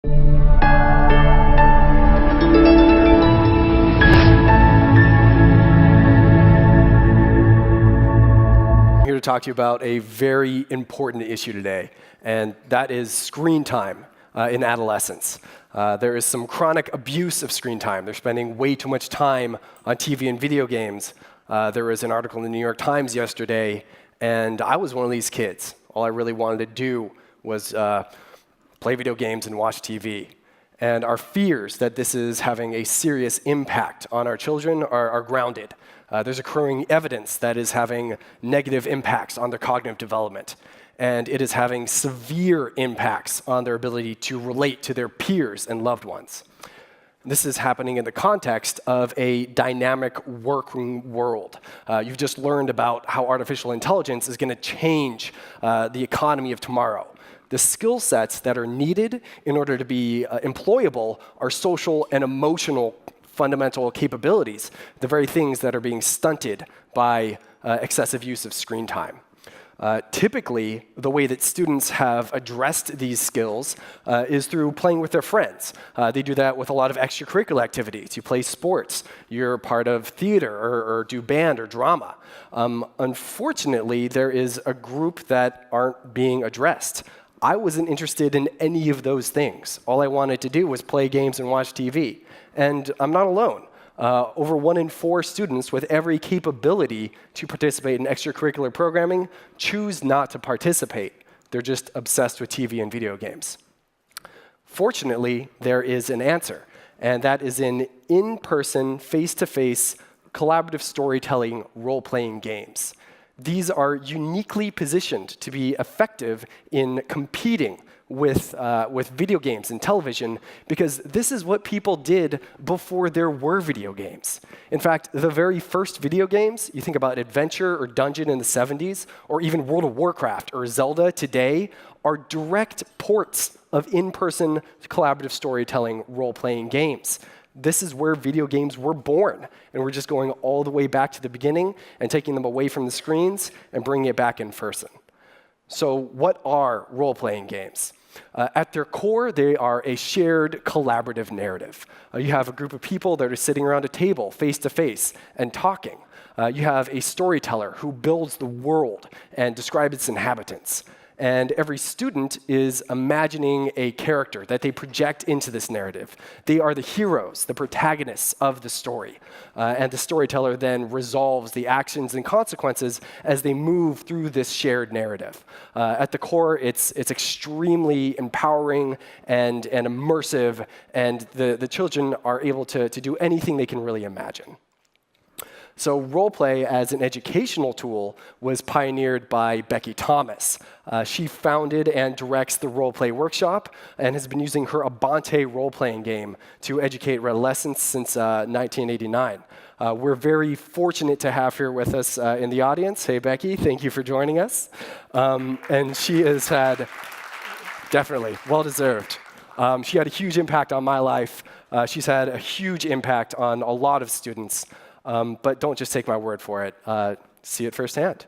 I'm here to talk to you about a very important issue today, and that is screen time in adolescents. There is some chronic abuse of screen time. They're spending way too much time on TV and video games. There was an article in the New York Times yesterday, and I was one of these kids. All I really wanted to do was play video games and watch TV. And our fears that this is having a serious impact on our children are grounded. There's accruing evidence that is having negative impacts on their cognitive development. And it is having severe impacts on their ability to relate to their peers and loved ones. This is happening in the context of a dynamic working world. You've just learned about how artificial intelligence is going to change the economy of tomorrow. The skill sets that are needed in order to be employable are social and emotional fundamental capabilities, the very things that are being stunted by excessive use of screen time. Typically, the way that students have addressed these skills is through playing with their friends. They do that with a lot of extracurricular activities. You play sports, you're part of theater or do band or drama. Unfortunately, there is a group that aren't being addressed. I wasn't interested in any of those things. All I wanted to do was play games and watch TV. And I'm not alone. Over 1 in 4 students with every capability to participate in extracurricular programming choose not to participate. They're just obsessed with TV and video games. Fortunately, there is an answer, and that is in-person, face-to-face, collaborative storytelling role-playing games. These are uniquely positioned to be effective in competing with video games and television, because this is what people did before there were video games. In fact, the very first video games, you think about Adventure or Dungeon in the 70s, or even World of Warcraft or Zelda today, are direct ports of in-person collaborative storytelling role-playing games. This is where video games were born, and we're just going all the way back to the beginning and taking them away from the screens and bringing it back in person. So what are role-playing games? At their core, they are a shared collaborative narrative. You have a group of people that are sitting around a table, face-to-face, and talking. You have a storyteller who builds the world and describes its inhabitants. And every student is imagining a character that they project into this narrative. They are the heroes, the protagonists of the story. And the storyteller then resolves the actions and consequences as they move through this shared narrative. At the core, it's extremely empowering and immersive, and the children are able to do anything they can really imagine. So roleplay as an educational tool was pioneered by Becky Thomas. She founded and directs the Roleplay Workshop and has been using her Abante role-playing game to educate adolescents since 1989. We're very fortunate to have her with us in the audience. Hey, Becky, thank you for joining us. And she has had, definitely, well-deserved. She had a huge impact on my life. She's had a huge impact on a lot of students. But don't just take my word for it. See it firsthand.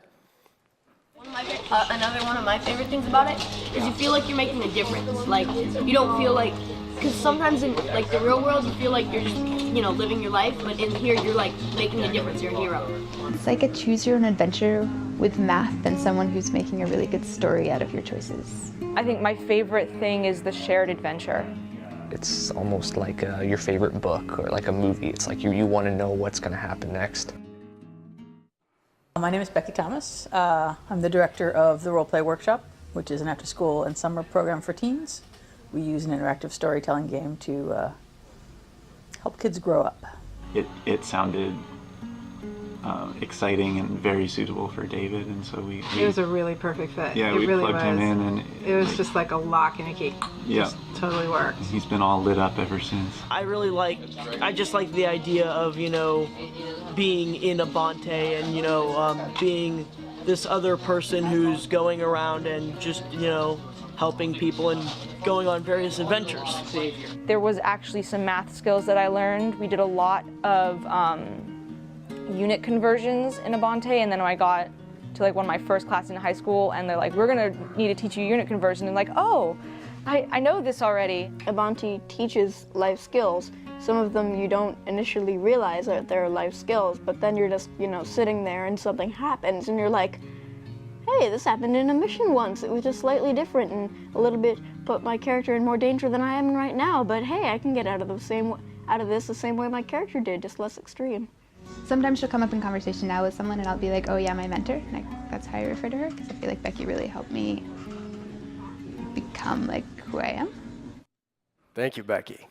Another one of my favorite things about it is you feel like you're making a difference. Like, you don't feel like, because sometimes in like the real world, you feel like you're just, living your life, but in here, you're like making a difference. You're a hero. It's like a choose your own adventure with math than someone who's making a really good story out of your choices. I think my favorite thing is the shared adventure. It's almost like your favorite book or like a movie. It's like you want to know what's going to happen next. My name is Becky Thomas. I'm the director of the Roleplay Workshop, which is an after-school and summer program for teens. We use an interactive storytelling game to help kids grow up. It sounded exciting and very suitable for David, and so we it was a really perfect fit. Yeah, it we really plugged was. him in, and it was just like a lock and a key. Yeah, just totally worked. He's been all lit up ever since. I just like the idea of being in Abante and being this other person who's going around and just helping people and going on various adventures. There was actually some math skills that I learned. We did a lot of unit conversions in Abante, and then when I got to one of my first classes in high school, and they're like, we're gonna need to teach you unit conversion, and oh, I know this already. Abonte teaches life skills. Some of them you don't initially realize that they're life skills, but then you're just, sitting there and something happens and you're like, hey, this happened in a mission once. It was just slightly different and a little bit put my character in more danger than I am in right now, but hey, I can get out of this the same way my character did, just less extreme. Sometimes she'll come up in conversation now with someone and I'll be like, oh yeah, my mentor. That's how I refer to her, because I feel like Becky really helped me become like who I am. Thank you, Becky.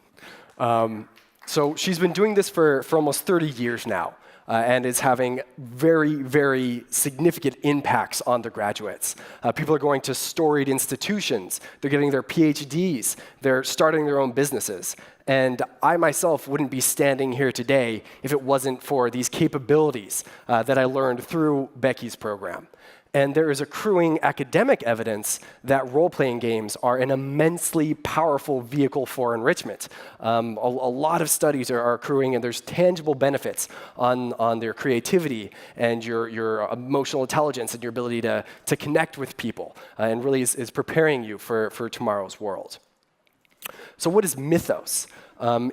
So she's been doing this for almost 30 years now, and is having very, very significant impacts on the graduates. People are going to storied institutions. They're getting their PhDs. They're starting their own businesses. And I myself wouldn't be standing here today if it wasn't for these capabilities that I learned through Becky's program. And there is accruing academic evidence that role-playing games are an immensely powerful vehicle for enrichment. A lot of studies are accruing, and there's tangible benefits on their creativity and your emotional intelligence and your ability to connect with people, and really is preparing you for tomorrow's world. So what is MythOS?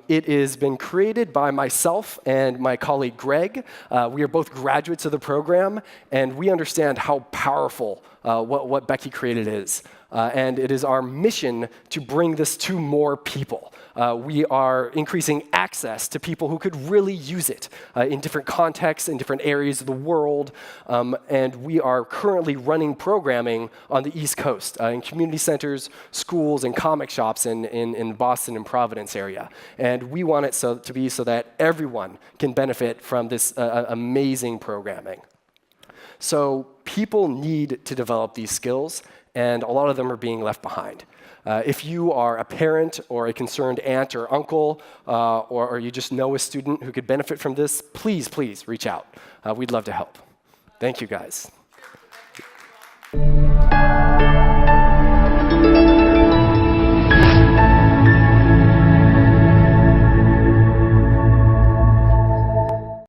It has been created by myself and my colleague Greg. We are both graduates of the program, and we understand how powerful what Becky created is. And it is our mission to bring this to more people. We are increasing access to people who could really use it in different contexts, in different areas of the world. And we are currently running programming on the East Coast in community centers, schools, and comic shops in Boston and Providence area. And we want it to be so that everyone can benefit from this amazing programming. So people need to develop these skills, and a lot of them are being left behind. If you are a parent or a concerned aunt or uncle, or you just know a student who could benefit from this, please reach out. We'd love to help. Thank you, guys.